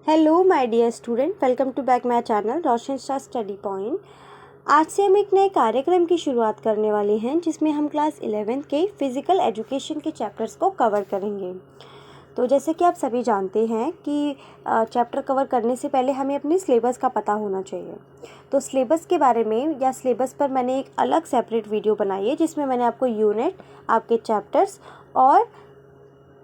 Hello my dear student, welcome to back my channel Roshan Shah study point. आज से हम एक नए कार्यक्रम की शुरुआत करने वाले हैं जिसमें हम क्लास 11th के फिज़िकल एजुकेशन के चैप्टर्स को कवर करेंगे। तो जैसे कि आप सभी जानते हैं कि चैप्टर कवर करने से पहले हमें अपने सिलेबस का पता होना चाहिए। तो सिलेबस के बारे में या सिलेबस पर मैंने एक अलग सेपरेट वीडियो बनाई है जिसमें मैंने आपको यूनिट, आपके चैप्टर्स और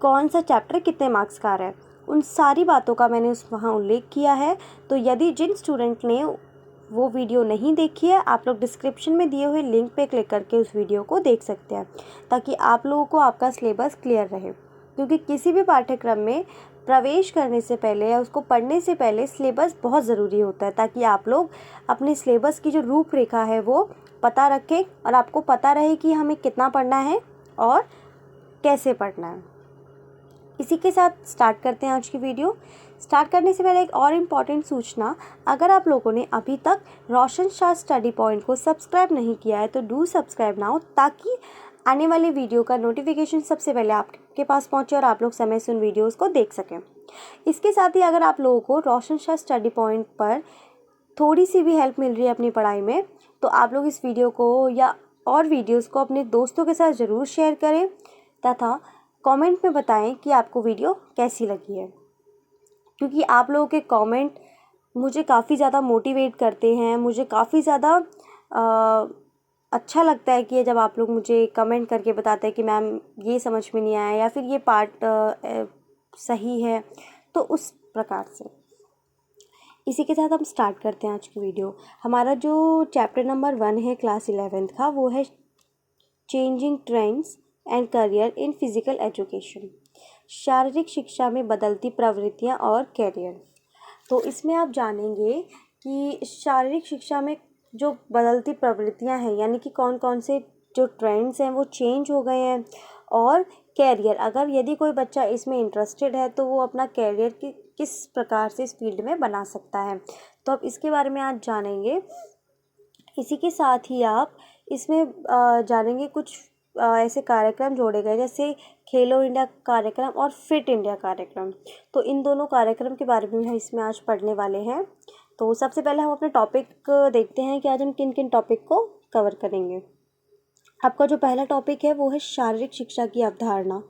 कौन सा चैप्टर कितने मार्क्स का आ रहा है, उन सारी बातों का मैंने वहाँ उल्लेख किया है। तो यदि जिन स्टूडेंट ने वो वीडियो नहीं देखी है, आप लोग डिस्क्रिप्शन में दिए हुए लिंक पे क्लिक करके उस वीडियो को देख सकते हैं, ताकि आप लोगों को आपका सिलेबस क्लियर रहे। क्योंकि किसी भी पाठ्यक्रम में प्रवेश करने से पहले या उसको पढ़ने से पहले सिलेबस बहुत ज़रूरी होता है, ताकि आप लोग अपने सिलेबस की जो रूपरेखा है वो पता रखें और आपको पता रहे कि हमें कितना पढ़ना है और कैसे पढ़ना है। इसी के साथ स्टार्ट करते हैं आज की वीडियो। स्टार्ट करने से पहले एक और इम्पॉर्टेंट सूचना, अगर आप लोगों ने अभी तक रोशन शाह स्टडी पॉइंट को सब्सक्राइब नहीं किया है तो डू सब्सक्राइब नाउ, ताकि आने वाले वीडियो का नोटिफिकेशन सबसे पहले आपके पास पहुंचे और आप लोग समय से उन वीडियोस को देख सकें। इसके साथ ही अगर आप लोगों को रोशन शाह स्टडी पॉइंट पर थोड़ी सी भी हेल्प मिल रही है अपनी पढ़ाई में, तो आप लोग इस वीडियो को या और वीडियोज़ को अपने दोस्तों के साथ ज़रूर शेयर करें तथा कमेंट में बताएं कि आपको वीडियो कैसी लगी है। क्योंकि आप लोगों के कमेंट मुझे काफ़ी ज़्यादा मोटिवेट करते हैं, मुझे काफ़ी ज़्यादा अच्छा लगता है कि जब आप लोग मुझे कमेंट करके बताते हैं कि मैम ये समझ में नहीं आया या फिर ये पार्ट सही है, तो उस प्रकार से। इसी के साथ हम स्टार्ट करते हैं आज की वीडियो। हमारा जो चैप्टर नंबर 1 है क्लास 11th का, वो है changing trends and career in physical education, शारीरिक शिक्षा में बदलती प्रवृत्तियां और करियर। तो इसमें आप जानेंगे कि शारीरिक शिक्षा में जो बदलती प्रवृत्तियां हैं, यानी कि कौन कौन से जो ट्रेंड्स हैं वो चेंज हो गए हैं, और कैरियर, अगर यदि कोई बच्चा इसमें इंटरेस्टेड है तो वो अपना कैरियर किस प्रकार से इस फील्ड में बना सकता है। तो अब इसके बारे में आज जानेंगे। इसी के साथ ही आप इसमें जानेंगे कुछ ऐसे कार्यक्रम जोड़े गए जैसे खेलो इंडिया कार्यक्रम और फिट इंडिया कार्यक्रम। तो इन दोनों कार्यक्रम के बारे में हम इसमें आज पढ़ने वाले हैं। तो सबसे पहले हम अपने टॉपिक देखते हैं कि आज हम किन किन टॉपिक को कवर करेंगे। आपका जो पहला टॉपिक है वो है शारीरिक शिक्षा की अवधारणा,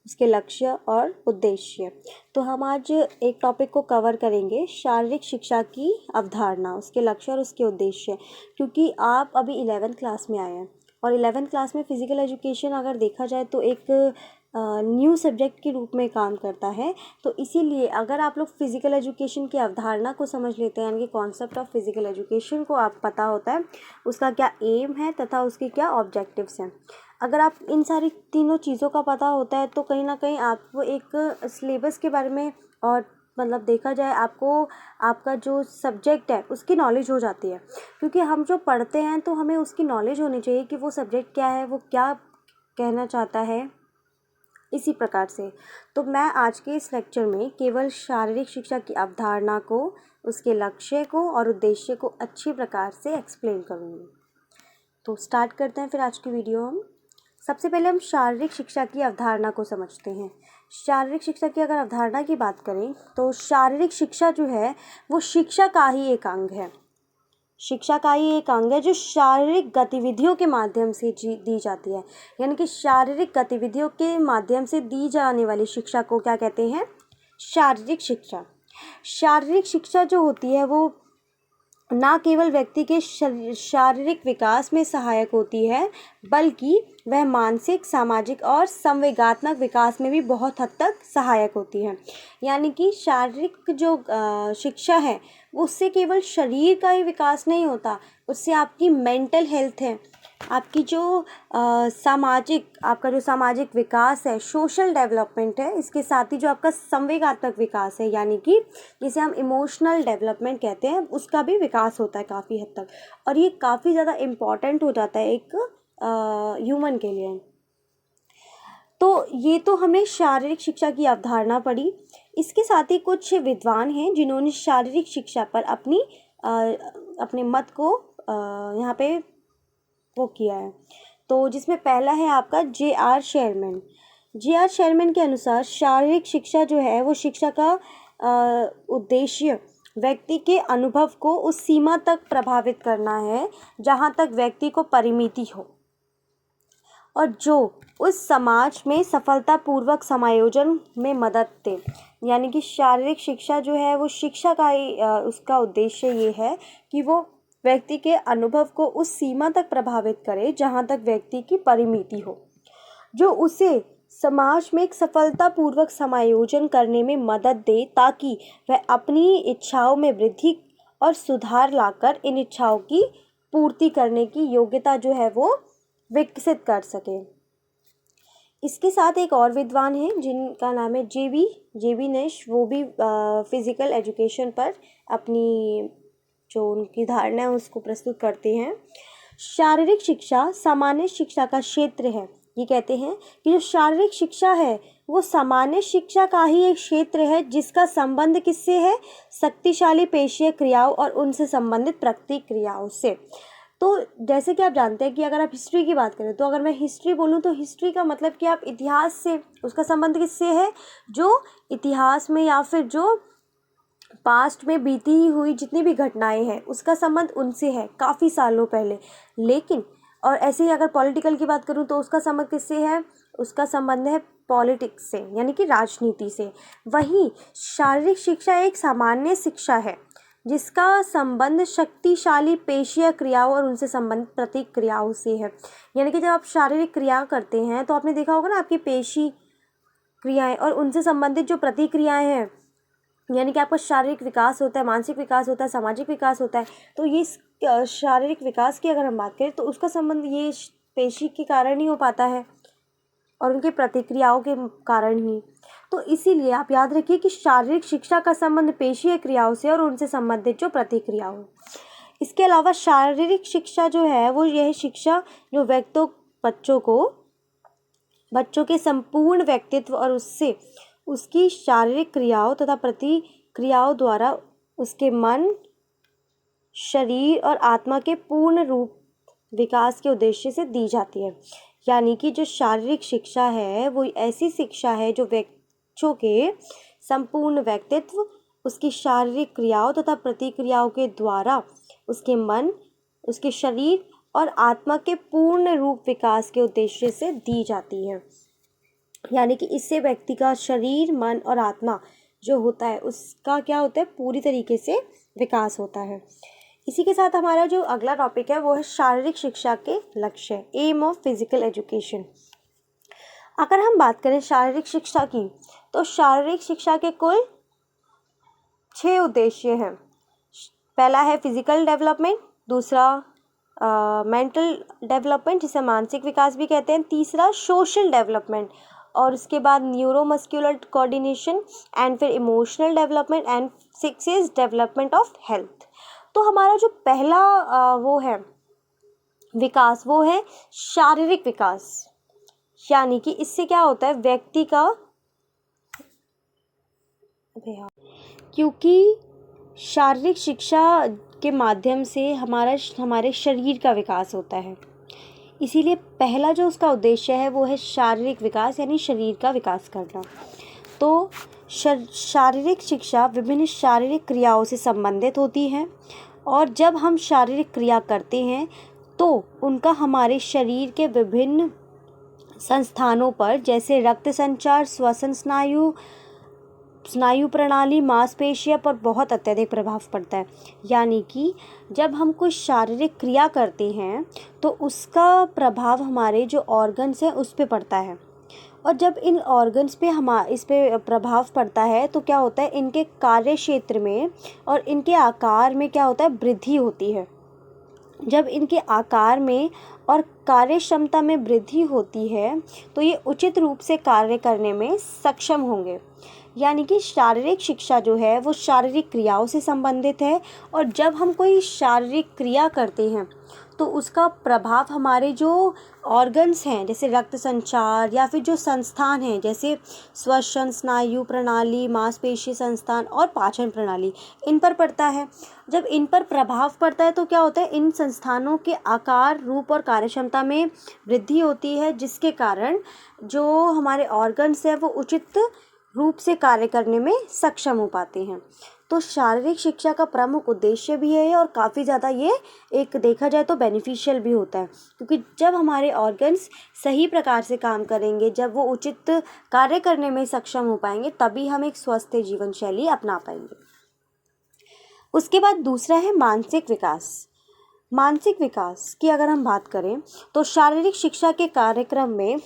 उसके लक्ष्य और उद्देश्य। तो हम आज एक टॉपिक को कवर करेंगे, शारीरिक शिक्षा की अवधारणा, उसके लक्ष्य और उसके उद्देश्य। क्योंकि आप अभी 11th क्लास में आए हैं और 11th क्लास में फ़िज़िकल एजुकेशन अगर देखा जाए तो एक न्यू सब्जेक्ट के रूप में काम करता है। तो इसीलिए अगर आप लोग फ़िज़िकल एजुकेशन की अवधारणा को समझ लेते हैं, यानी कि कॉन्सेप्ट ऑफ फ़िज़िकल एजुकेशन को आप पता होता है, उसका क्या एम है तथा उसके क्या ऑब्जेक्टिव्स हैं, अगर आप इन सारी तीनों चीज़ों का पता होता है तो कहीं ना कहीं आपको एक सिलेबस के बारे में और मतलब देखा जाए आपको आपका जो सब्जेक्ट है उसकी नॉलेज हो जाती है। क्योंकि हम जो पढ़ते हैं तो हमें उसकी नॉलेज होनी चाहिए कि वो सब्जेक्ट क्या है, वो क्या कहना चाहता है, इसी प्रकार से। तो मैं आज के इस लेक्चर में केवल शारीरिक शिक्षा की अवधारणा को, उसके लक्ष्य को और उद्देश्य को अच्छी प्रकार से एक्सप्लेन करूँगी। तो स्टार्ट करते हैं फिर आज की वीडियो। हम सबसे पहले हम शारीरिक शिक्षा की अवधारणा को समझते हैं। शारीरिक शिक्षा की अगर अवधारणा की बात करें तो शारीरिक शिक्षा जो है वो शिक्षा का ही एक अंग है। शिक्षा का ही एक अंग है जो शारीरिक गतिविधियों के माध्यम से दी जाती है। यानी कि शारीरिक गतिविधियों के माध्यम से दी जाने वाली शिक्षा को क्या कहते हैं? शारीरिक शिक्षा। शारीरिक शिक्षा जो होती है वो ना केवल व्यक्ति के शारीरिक विकास में सहायक होती है, बल्कि वह मानसिक, सामाजिक और संवेगात्मक विकास में भी बहुत हद तक सहायक होती है। यानी कि शारीरिक जो शिक्षा है उससे केवल शरीर का ही विकास नहीं होता, उससे आपकी मेंटल हेल्थ है, आपकी जो आपका जो सामाजिक विकास है, सोशल डेवलपमेंट है, इसके साथ ही जो आपका संवेगात्मक विकास है, यानी कि जिसे हम इमोशनल डेवलपमेंट कहते हैं, उसका भी विकास होता है काफ़ी हद तक। और ये काफ़ी ज़्यादा इम्पॉर्टेंट हो जाता है एक ह्यूमन के लिए। तो ये तो हमने शारीरिक शिक्षा की अवधारणा पढ़ी। इसके साथ ही कुछ विद्वान हैं जिन्होंने शारीरिक शिक्षा पर अपने मत को यहाँ पे वो किया है। तो जिसमें पहला है आपका जे आर शेरमैन के अनुसार शारीरिक शिक्षा जो है वो शिक्षा का उद्देश्य व्यक्ति के अनुभव को उस सीमा तक प्रभावित करना है जहाँ तक व्यक्ति को परिमिति हो, और जो उस समाज में सफलतापूर्वक समायोजन में मदद दे। यानी कि शारीरिक शिक्षा जो है वो शिक्षा का ही उसका उद्देश्य ये है कि वो व्यक्ति के अनुभव को उस सीमा तक प्रभावित करे जहाँ तक व्यक्ति की परिमिति हो, जो उसे समाज में एक सफलतापूर्वक समायोजन करने में मदद दे, ताकि वह अपनी इच्छाओं में वृद्धि और सुधार लाकर इन इच्छाओं की पूर्ति करने की योग्यता जो है वो विकसित कर सके। इसके साथ एक और विद्वान हैं जिनका नाम है जेबी नेश। वो भी फिज़िकल एजुकेशन पर अपनी जो उनकी धारणा है उसको प्रस्तुत करते हैं। शारीरिक शिक्षा सामान्य शिक्षा का क्षेत्र है। ये कहते हैं कि जो शारीरिक शिक्षा है वो सामान्य शिक्षा का ही एक क्षेत्र है जिसका संबंध किससे है? शक्तिशाली पेशीय क्रियाओं और उनसे संबंधित प्रतिक्रियाओं से। तो जैसे कि आप जानते हैं कि अगर आप हिस्ट्री की बात करें, तो अगर मैं हिस्ट्री बोलूँ तो हिस्ट्री का मतलब कि आप इतिहास से, उसका संबंध किससे है? जो इतिहास में या फिर जो पास्ट में बीती हुई जितनी भी घटनाएं हैं उसका संबंध उनसे है काफ़ी सालों पहले। लेकिन और ऐसे ही अगर पॉलिटिकल की बात करूँ तो उसका संबंध किससे है? उसका संबंध है पॉलिटिक्स से, यानी कि राजनीति से। वहीं शारीरिक शिक्षा एक सामान्य शिक्षा है जिसका संबंध शक्तिशाली पेशीय क्रियाओं और उनसे संबंधित प्रतिक्रियाओं से है। यानी कि जब आप शारीरिक क्रिया करते हैं तो आपने देखा होगा ना, आपकी पेशी क्रियाएं और उनसे संबंधित जो प्रतिक्रियाएं हैं, यानी कि आपका शारीरिक विकास होता है, मानसिक विकास होता है, सामाजिक विकास होता है। तो ये शारीरिक विकास की अगर हम बात करें तो उसका संबंध ये पेशी के कारण ही हो पाता है और उनकी प्रतिक्रियाओं के कारण ही। तो इसीलिए आप याद रखिए कि शारीरिक शिक्षा का संबंध पेशीय क्रियाओं से और उनसे संबंधित जो प्रतिक्रियाओं। इसके अलावा शारीरिक शिक्षा जो है वो यह शिक्षा जो बच्चों के संपूर्ण व्यक्तित्व और उससे उसकी शारीरिक क्रियाओं तथा प्रतिक्रियाओं द्वारा उसके मन, शरीर और आत्मा के पूर्ण रूप विकास के उद्देश्य से दी जाती है। यानी कि जो शारीरिक शिक्षा है वो ऐसी शिक्षा है जो बच्चों के संपूर्ण व्यक्तित्व, उसकी शारीरिक क्रियाओं तथा प्रतिक्रियाओं के द्वारा उसके मन, उसके शरीर और आत्मा के पूर्ण रूप विकास के उद्देश्य से दी जाती है। यानी कि इससे व्यक्ति का शरीर, मन और आत्मा जो होता है उसका क्या होता है? पूरी तरीके से विकास होता है। इसी के साथ हमारा जो अगला टॉपिक है वो है शारीरिक शिक्षा के लक्ष्य, एम ऑफ फिजिकल एजुकेशन। अगर हम बात करें शारीरिक शिक्षा की तो शारीरिक शिक्षा के कुल 6 उद्देश्य हैं। पहला है फिजिकल डेवलपमेंट, दूसरा मेंटल डेवलपमेंट जिसे मानसिक विकास भी कहते हैं, तीसरा सोशल डेवलपमेंट, और उसके बाद न्यूरोमस्कुलर कोऑर्डिनेशन एंड फिर emotional development and 6 is development of health. तो हमारा जो पहला वो है विकास वो है शारीरिक विकास। यानी कि इससे क्या होता है? व्यक्ति का, क्योंकि शारीरिक शिक्षा के माध्यम से हमारे शरीर का विकास होता है, इसीलिए पहला जो उसका उद्देश्य है वो है शारीरिक विकास, यानी शरीर का विकास करना। तो शारीरिक शिक्षा विभिन्न शारीरिक क्रियाओं से संबंधित होती है, और जब हम शारीरिक क्रिया करते हैं तो उनका हमारे शरीर के विभिन्न संस्थानों पर, जैसे रक्त संचार, श्वसन स्नायु प्रणाली, मांसपेशियों पर बहुत अत्यधिक प्रभाव पड़ता है। यानी कि जब हम कोई शारीरिक क्रिया करते हैं तो उसका प्रभाव हमारे जो ऑर्गन्स हैं उस पे पड़ता है, और जब इन ऑर्गन्स पे इस पे प्रभाव पड़ता है तो क्या होता है? इनके कार्य क्षेत्र में और इनके आकार में क्या होता है? वृद्धि होती है। जब इनके आकार में और कार्य क्षमता में वृद्धि होती है तो ये उचित रूप से कार्य करने में सक्षम होंगे। यानी कि शारीरिक शिक्षा जो है वो शारीरिक क्रियाओं से संबंधित है, और जब हम कोई शारीरिक क्रिया करते हैं तो उसका प्रभाव हमारे जो ऑर्गन्स हैं, जैसे रक्त संचार या फिर जो संस्थान हैं जैसे श्वसन स्नायु प्रणाली, मांसपेशी संस्थान और पाचन प्रणाली, इन पर पड़ता है। जब इन पर प्रभाव पड़ता है तो क्या होता है? इन संस्थानों के आकार, रूप और कार्यक्षमता में वृद्धि होती है, जिसके कारण जो हमारे ऑर्गन्स हैं वो उचित रूप से कार्य करने में सक्षम हो पाते हैं। तो शारीरिक शिक्षा का प्रमुख उद्देश्य भी है और काफ़ी ज़्यादा ये एक देखा जाए तो बेनिफिशियल भी होता है, क्योंकि जब हमारे ऑर्गन्स सही प्रकार से काम करेंगे, जब वो उचित कार्य करने में सक्षम हो पाएंगे, तभी हम एक स्वस्थ जीवन शैली अपना पाएंगे। उसके बाद दूसरा है मानसिक विकास। मानसिक विकास की अगर हम बात करें तो शारीरिक शिक्षा के कार्यक्रम में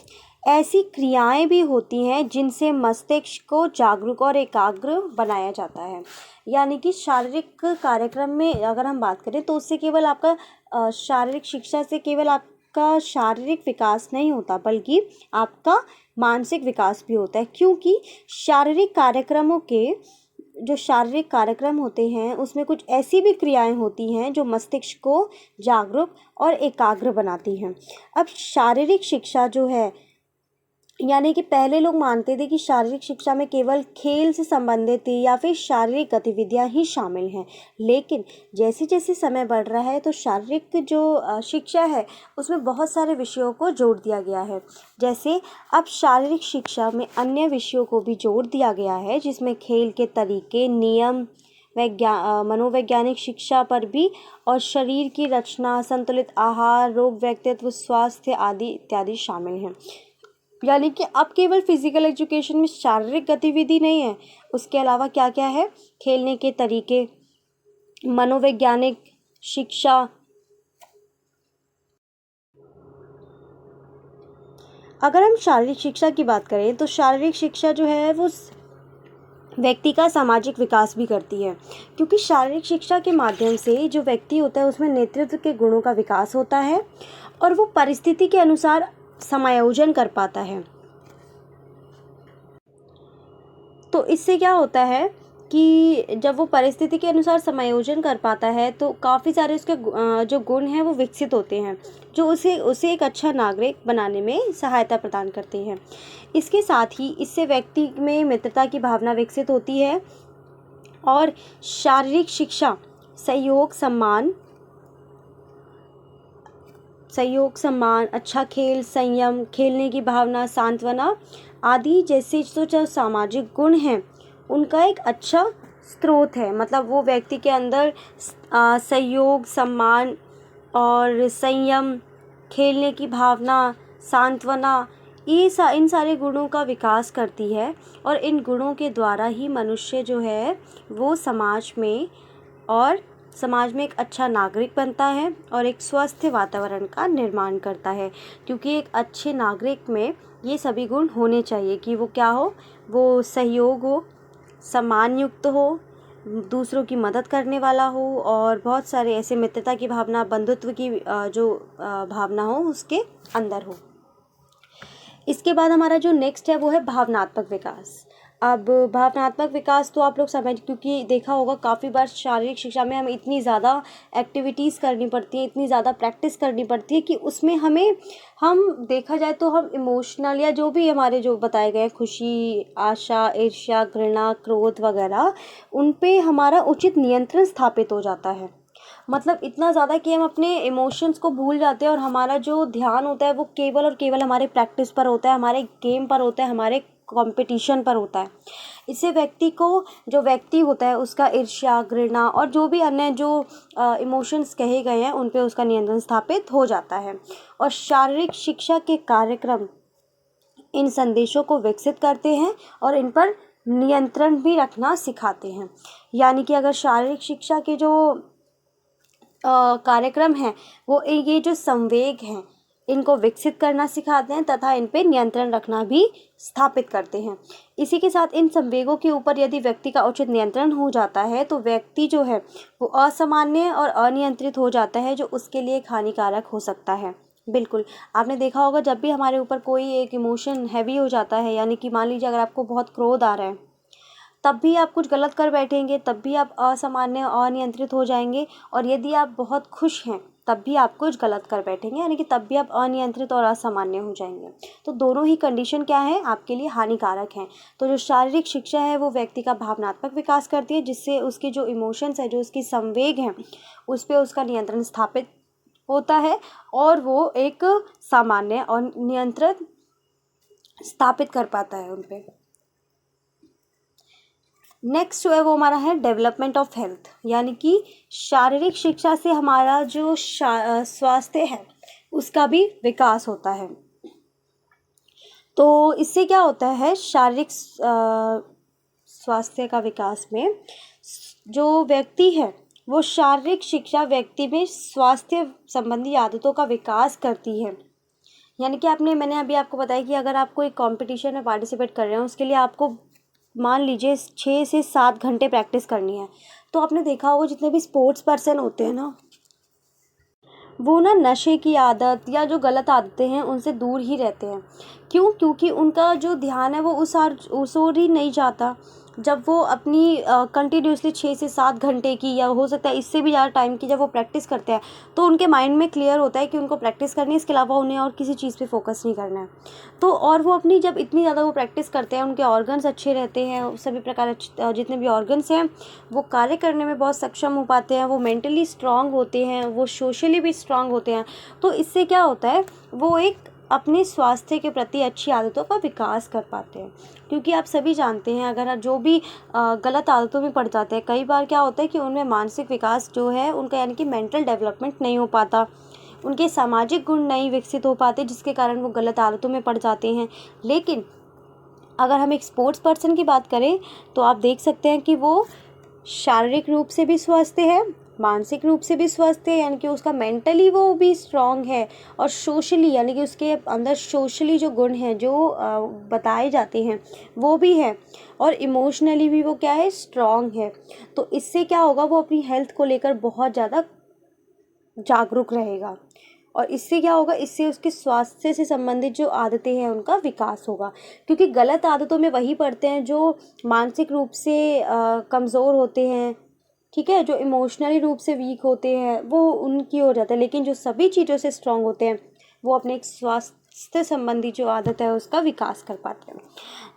ऐसी क्रियाएं भी होती हैं जिनसे मस्तिष्क को जागरूक और एकाग्र बनाया जाता है। यानी कि शारीरिक कार्यक्रम में अगर हम बात करें तो उससे केवल आपका शारीरिक शिक्षा से केवल आपका शारीरिक विकास नहीं होता, बल्कि आपका मानसिक विकास भी होता है, क्योंकि शारीरिक कार्यक्रमों के जो शारीरिक कार्यक्रम होते हैं उसमें कुछ ऐसी भी क्रियाएं होती हैं जो मस्तिष्क को जागरूक और एकाग्र बनाती हैं। अब शारीरिक शिक्षा जो है, यानी कि पहले लोग मानते थे कि शारीरिक शिक्षा में केवल खेल से संबंधित थी या फिर शारीरिक गतिविधियां ही शामिल हैं, लेकिन जैसे जैसे समय बढ़ रहा है तो शारीरिक जो शिक्षा है उसमें बहुत सारे विषयों को जोड़ दिया गया है। जैसे अब शारीरिक शिक्षा में अन्य विषयों को भी जोड़ दिया गया है, जिसमें खेल के तरीके, नियम, मनोवैज्ञानिक शिक्षा पर भी, और शरीर की रचना, संतुलित आहार, रोग, व्यक्तित्व, स्वास्थ्य आदि इत्यादि शामिल हैं। यानी कि अब केवल फिजिकल एजुकेशन में शारीरिक गतिविधि नहीं है, उसके अलावा क्या क्या है, खेलने के तरीके, मनोवैज्ञानिक शिक्षा। अगर हम शारीरिक शिक्षा की बात करें तो शारीरिक शिक्षा जो है वो व्यक्ति का सामाजिक विकास भी करती है, क्योंकि शारीरिक शिक्षा के माध्यम से जो व्यक्ति होता है उसमें नेतृत्व के गुणों का विकास होता है और वो परिस्थिति के अनुसार समायोजन कर पाता है। तो इससे क्या होता है कि जब वो परिस्थिति के अनुसार समायोजन कर पाता है तो काफ़ी सारे उसके जो गुण हैं वो विकसित होते हैं, जो उसे एक अच्छा नागरिक बनाने में सहायता प्रदान करते हैं। इसके साथ ही इससे व्यक्ति में मित्रता की भावना विकसित होती है और शारीरिक शिक्षा सहयोग, सम्मान, अच्छा खेल, संयम, खेलने की भावना, सांत्वना आदि जैसे जो सामाजिक गुण हैं उनका एक अच्छा स्रोत है। मतलब वो व्यक्ति के अंदर सहयोग, सम्मान और संयम, खेलने की भावना, सांत्वना, इन सारे गुणों का विकास करती है और इन गुणों के द्वारा ही मनुष्य जो है वो समाज में एक अच्छा नागरिक बनता है और एक स्वस्थ वातावरण का निर्माण करता है, क्योंकि एक अच्छे नागरिक में ये सभी गुण होने चाहिए कि वो क्या हो, वो सहयोग हो, सम्मान युक्त हो, दूसरों की मदद करने वाला हो और बहुत सारे ऐसे मित्रता की भावना, बंधुत्व की जो भावना हो उसके अंदर हो। इसके बाद हमारा जो नेक्स्ट है वो है भावनात्मक विकास। अब भावनात्मक विकास तो आप लोग समझ, क्योंकि देखा होगा काफ़ी बार शारीरिक शिक्षा में हमें इतनी ज़्यादा एक्टिविटीज़ करनी पड़ती है, इतनी ज़्यादा प्रैक्टिस करनी पड़ती है कि उसमें हम देखा जाए तो हम इमोशनल या जो भी हमारे जो बताए गए खुशी, आशा, ईर्ष्या, घृणा, क्रोध वगैरह, उन पे हमारा उचित नियंत्रण स्थापित हो जाता है। मतलब इतना ज़्यादा कि हम अपने इमोशंस को भूल जाते हैं और हमारा जो ध्यान होता है वो केवल और केवल हमारे प्रैक्टिस पर होता है, हमारे गेम पर होता है, हमारे कंपटीशन पर होता है। इससे जो व्यक्ति होता है उसका ईर्ष्या, घृणा और जो भी अन्य जो इमोशंस कहे गए हैं उन पे उसका नियंत्रण स्थापित हो जाता है। और शारीरिक शिक्षा के कार्यक्रम इन संदेशों को विकसित करते हैं और इन पर नियंत्रण भी रखना सिखाते हैं। यानी कि अगर शारीरिक शिक्षा के जो कार्यक्रम हैं वो ये जो संवेग हैं इनको विकसित करना सिखाते हैं तथा इन पे नियंत्रण रखना भी स्थापित करते हैं। इसी के साथ इन संवेगों के ऊपर यदि व्यक्ति का उचित नियंत्रण हो जाता है तो व्यक्ति जो है वो असामान्य और अनियंत्रित हो जाता है, जो उसके लिए हानिकारक हो सकता है। बिल्कुल, आपने देखा होगा जब भी हमारे ऊपर कोई एक इमोशन हैवी हो जाता है, यानी कि मान लीजिए अगर आपको बहुत क्रोध आ रहा है तब भी आप कुछ गलत कर बैठेंगे, तब भी आप असामान्य अनियंत्रित हो जाएंगे, और यदि आप बहुत खुश हैं तब भी आप कुछ गलत कर बैठेंगे, यानी कि तब भी आप अनियंत्रित और असामान्य हो जाएंगे। तो दोनों ही कंडीशन क्या है, आपके लिए हानिकारक हैं। तो जो शारीरिक शिक्षा है वो व्यक्ति का भावनात्मक विकास करती है, जिससे उसके जो इमोशंस है, जो उसकी संवेग हैं, उस पर उसका नियंत्रण स्थापित होता है और वो एक सामान्य और नियंत्रण स्थापित कर पाता है उन पर। नेक्स्ट जो है वो हमारा है डेवलपमेंट ऑफ हेल्थ, यानी कि शारीरिक शिक्षा से हमारा जो स्वास्थ्य है उसका भी विकास होता है। तो इससे क्या होता है, शारीरिक स्वास्थ्य का विकास में जो व्यक्ति है वो शारीरिक शिक्षा व्यक्ति में स्वास्थ्य संबंधी आदतों का विकास करती है। यानी कि मैंने अभी आपको बताया कि अगर आपको एक कंपटीशन में पार्टिसिपेट कर रहे हैं, उसके लिए आपको मान लीजिए 6 से 7 घंटे प्रैक्टिस करनी है। तो आपने देखा होगा जितने भी स्पोर्ट्स पर्सन होते हैं ना, वो ना नशे की आदत या जो गलत आदतें हैं उनसे दूर ही रहते हैं। क्यों? क्योंकि उनका जो ध्यान है वो उस ओर ही नहीं जाता। जब वो अपनी कंटिन्यूसली 6 से 7 घंटे की, या हो सकता है इससे भी ज़्यादा टाइम की, जब वो प्रैक्टिस करते हैं तो उनके माइंड में क्लियर होता है कि उनको प्रैक्टिस करनी है, इसके अलावा उन्हें और किसी चीज़ पे फोकस नहीं करना है। तो और वो अपनी जब इतनी ज़्यादा वो प्रैक्टिस करते हैं, उनके ऑर्गन्स अच्छे रहते हैं, सभी प्रकार जितने भी ऑर्गन्स हैं वो कार्य करने में बहुत सक्षम हो पाते हैं, वो मेंटली स्ट्रांग होते हैं, वो सोशली भी स्ट्रांग होते हैं। तो इससे क्या होता है, वो एक अपने स्वास्थ्य के प्रति अच्छी आदतों का विकास कर पाते हैं। क्योंकि आप सभी जानते हैं, अगर जो भी गलत आदतों में पड़ जाते हैं, कई बार क्या होता है कि उनमें मानसिक विकास जो है उनका, यानी कि मेंटल डेवलपमेंट नहीं हो पाता, उनके सामाजिक गुण नहीं विकसित हो पाते, जिसके कारण वो गलत आदतों में पड़ जाते हैं। लेकिन अगर हम एक स्पोर्ट्स पर्सन की बात करें तो आप देख सकते हैं कि वो शारीरिक रूप से भी स्वस्थ है, मानसिक रूप से भी स्वस्थ है, यानी कि उसका मेंटली वो भी स्ट्रांग है, और सोशली, यानी कि उसके अंदर सोशली जो गुण हैं जो बताए जाते हैं वो भी है, और इमोशनली भी वो क्या है, स्ट्रांग है। तो इससे क्या होगा, वो अपनी हेल्थ को लेकर बहुत ज़्यादा जागरूक रहेगा, और इससे क्या होगा, इससे उसके स्वास्थ्य से संबंधित जो आदतें हैं उनका विकास होगा। क्योंकि गलत आदतों में वही पड़ते हैं जो मानसिक रूप से कमज़ोर होते हैं, ठीक है, जो इमोशनली रूप से वीक होते हैं वो उनकी हो जाता है। लेकिन जो सभी चीज़ों से स्ट्रांग होते हैं वो अपने एक स्वास्थ्य संबंधी जो आदत है उसका विकास कर पाते हैं,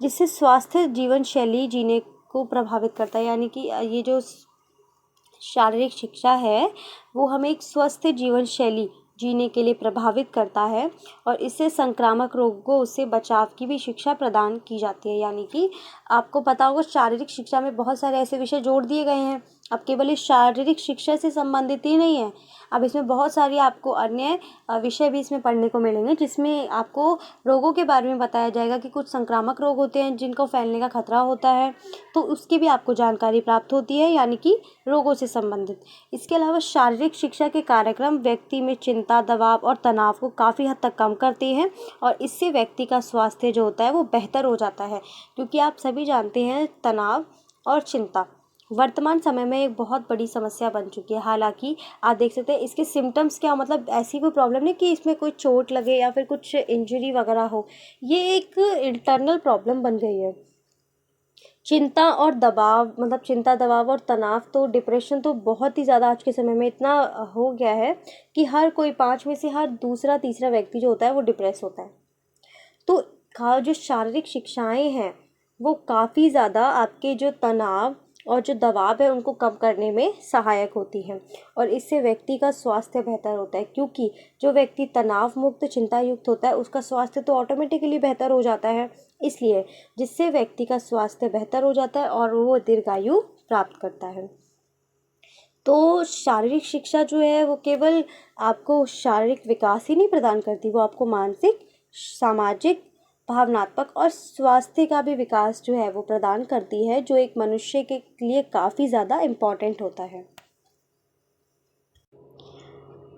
जिससे स्वास्थ्य जीवन शैली जीने को प्रभावित करता है। यानी कि ये जो शारीरिक शिक्षा है वो हमें एक स्वस्थ जीवन शैली जीने के लिए प्रभावित करता है, और इससे संक्रामक रोगों से बचाव की भी शिक्षा प्रदान की जाती है। यानी कि आपको पता होगा शारीरिक शिक्षा में बहुत सारे ऐसे विषय जोड़ दिए गए हैं। अब केवल इस शारीरिक शिक्षा से संबंधित ही नहीं है, अब इसमें बहुत सारी आपको अन्य विषय भी इसमें पढ़ने को मिलेंगे, जिसमें आपको रोगों के बारे में बताया जाएगा कि कुछ संक्रामक रोग होते हैं जिनको फैलने का खतरा होता है, तो उसकी भी आपको जानकारी प्राप्त होती है, यानी कि रोगों से संबंधित। इसके अलावा शारीरिक शिक्षा के कार्यक्रम व्यक्ति में चिंता, दबाव और तनाव को काफ़ी हद तक कम करते हैं, और इससे व्यक्ति का स्वास्थ्य जो होता है वो बेहतर हो जाता है। क्योंकि आप सभी जानते हैं तनाव और चिंता वर्तमान समय में एक बहुत बड़ी समस्या बन चुकी है। हालांकि आप देख सकते हैं इसके सिम्टम्स क्या, मतलब ऐसी कोई प्रॉब्लम नहीं कि इसमें कोई चोट लगे या फिर कुछ इंजरी वगैरह हो, ये एक इंटरनल प्रॉब्लम बन गई है। चिंता और दबाव, मतलब चिंता, दबाव और तनाव, तो डिप्रेशन तो बहुत ही ज़्यादा आज के समय में इतना हो गया है कि हर कोई 5 में से हर दूसरा तीसरा व्यक्ति जो होता है वो डिप्रेस होता है। तो जो शारीरिक शिक्षाएं हैं वो काफ़ी ज़्यादा आपके जो तनाव और जो दबाव है उनको कम करने में सहायक होती हैं, और इससे व्यक्ति का स्वास्थ्य बेहतर होता है। क्योंकि जो व्यक्ति तनाव मुक्त, चिंता युक्त होता है उसका स्वास्थ्य तो ऑटोमेटिकली बेहतर हो जाता है, इसलिए जिससे व्यक्ति का स्वास्थ्य बेहतर हो जाता है और वो दीर्घायु प्राप्त करता है। तो शारीरिक शिक्षा जो है वो केवल आपको शारीरिक विकास ही नहीं प्रदान करती, वो आपको मानसिक, सामाजिक, भावनात्मक और स्वास्थ्य का भी विकास जो है वो प्रदान करती है, जो एक मनुष्य के लिए काफ़ी ज़्यादा इम्पॉर्टेंट होता है।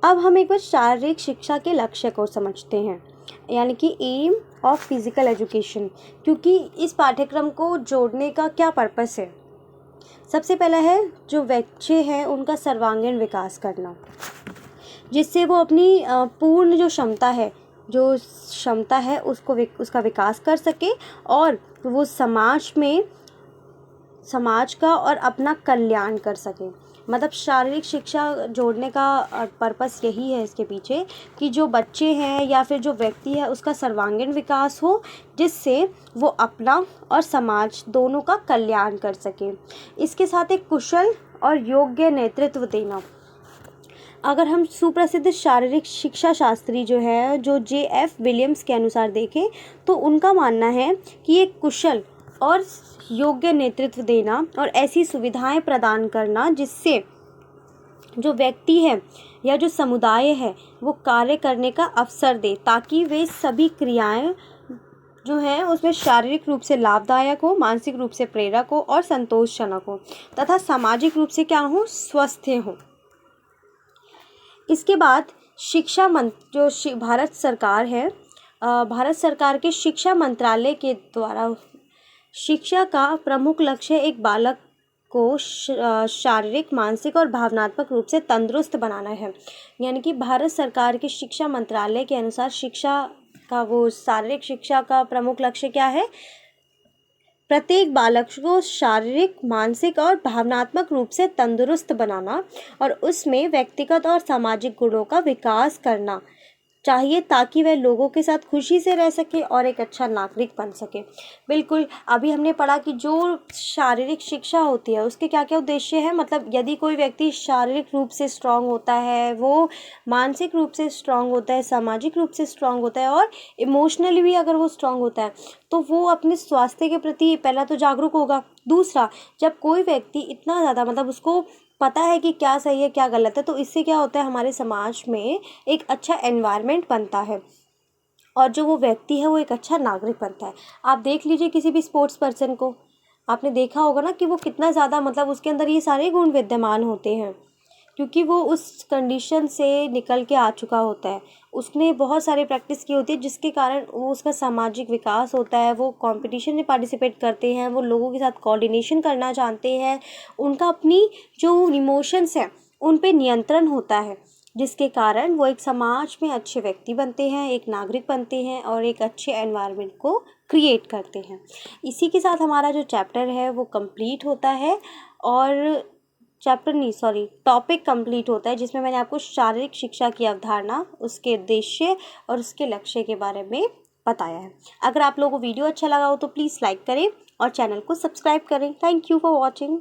अब हम एक बार शारीरिक शिक्षा के लक्ष्य को समझते हैं, यानी कि एम ऑफ फिजिकल एजुकेशन। क्योंकि इस पाठ्यक्रम को जोड़ने का क्या पर्पस है? सबसे पहला है जो बच्चे हैं उनका सर्वांगीण विकास करना, जिससे वो अपनी पूर्ण जो क्षमता है उसका विकास कर सके, और वो समाज का और अपना कल्याण कर सके। मतलब शारीरिक शिक्षा जोड़ने का पर्पस यही है इसके पीछे कि जो बच्चे हैं या फिर जो व्यक्ति है उसका सर्वांगीण विकास हो, जिससे वो अपना और समाज दोनों का कल्याण कर सके। इसके साथ एक कुशल और योग्य नेतृत्व देना। अगर हम सुप्रसिद्ध शारीरिक शिक्षा शास्त्री जो है, जो J.F. विलियम्स के अनुसार देखें तो उनका मानना है कि एक कुशल और योग्य नेतृत्व देना और ऐसी सुविधाएं प्रदान करना जिससे जो व्यक्ति है या जो समुदाय है वो कार्य करने का अवसर दे, ताकि वे सभी क्रियाएं जो हैं उसमें शारीरिक रूप से लाभदायक हो, मानसिक रूप से प्रेरक हो और संतोषजनक हो तथा सामाजिक रूप से क्या हो, स्वस्थ हो। इसके बाद शिक्षा मंत्र जो भारत सरकार है, भारत सरकार के शिक्षा मंत्रालय के द्वारा शिक्षा का प्रमुख लक्ष्य एक बालक को शारीरिक, मानसिक और भावनात्मक रूप से तंदुरुस्त बनाना है। यानी कि भारत सरकार के शिक्षा मंत्रालय के अनुसार शिक्षा का वो शारीरिक शिक्षा का प्रमुख लक्ष्य क्या है, प्रत्येक बालक को शारीरिक, मानसिक और भावनात्मक रूप से तंदुरुस्त बनाना और उसमें व्यक्तिगत और सामाजिक गुणों का विकास करना चाहिए, ताकि वह लोगों के साथ खुशी से रह सके और एक अच्छा नागरिक बन सके। बिल्कुल, अभी हमने पढ़ा कि जो शारीरिक शिक्षा होती है उसके क्या क्या उद्देश्य है, मतलब यदि कोई व्यक्ति शारीरिक रूप से स्ट्रांग होता है, वो मानसिक रूप से स्ट्रांग होता है, सामाजिक रूप से स्ट्रांग होता है और इमोशनली भी अगर वो स्ट्रांग होता है तो वो अपने स्वास्थ्य के प्रति पहला तो जागरूक होगा। दूसरा, जब कोई व्यक्ति इतना ज़्यादा मतलब उसको पता है कि क्या सही है क्या गलत है, तो इससे क्या होता है, हमारे समाज में एक अच्छा एनवायरनमेंट बनता है और जो वो व्यक्ति है वो एक अच्छा नागरिक बनता है। आप देख लीजिए किसी भी स्पोर्ट्स पर्सन को, आपने देखा होगा ना कि वो कितना ज़्यादा मतलब उसके अंदर ये सारे गुण विद्यमान होते हैं, क्योंकि वो उस कंडीशन से निकल के आ चुका होता है, उसने बहुत सारी प्रैक्टिस की होती है जिसके कारण वो उसका सामाजिक विकास होता है, वो कंपटीशन में पार्टिसिपेट करते हैं, वो लोगों के साथ कोऑर्डिनेशन करना जानते हैं, उनका अपनी जो इमोशंस हैं उन पे नियंत्रण होता है, जिसके कारण वो एक समाज में अच्छे व्यक्ति बनते हैं, एक नागरिक बनते हैं और एक अच्छे एनवायरनमेंट को क्रिएट करते हैं। इसी के साथ हमारा जो चैप्टर है वो कंप्लीट होता है और टॉपिक कंप्लीट होता है, जिसमें मैंने आपको शारीरिक शिक्षा की अवधारणा, उसके उद्देश्य और उसके लक्ष्य के बारे में बताया है। अगर आप लोगों को वीडियो अच्छा लगा हो तो प्लीज़ लाइक करें और चैनल को सब्सक्राइब करें। Thank you for watching.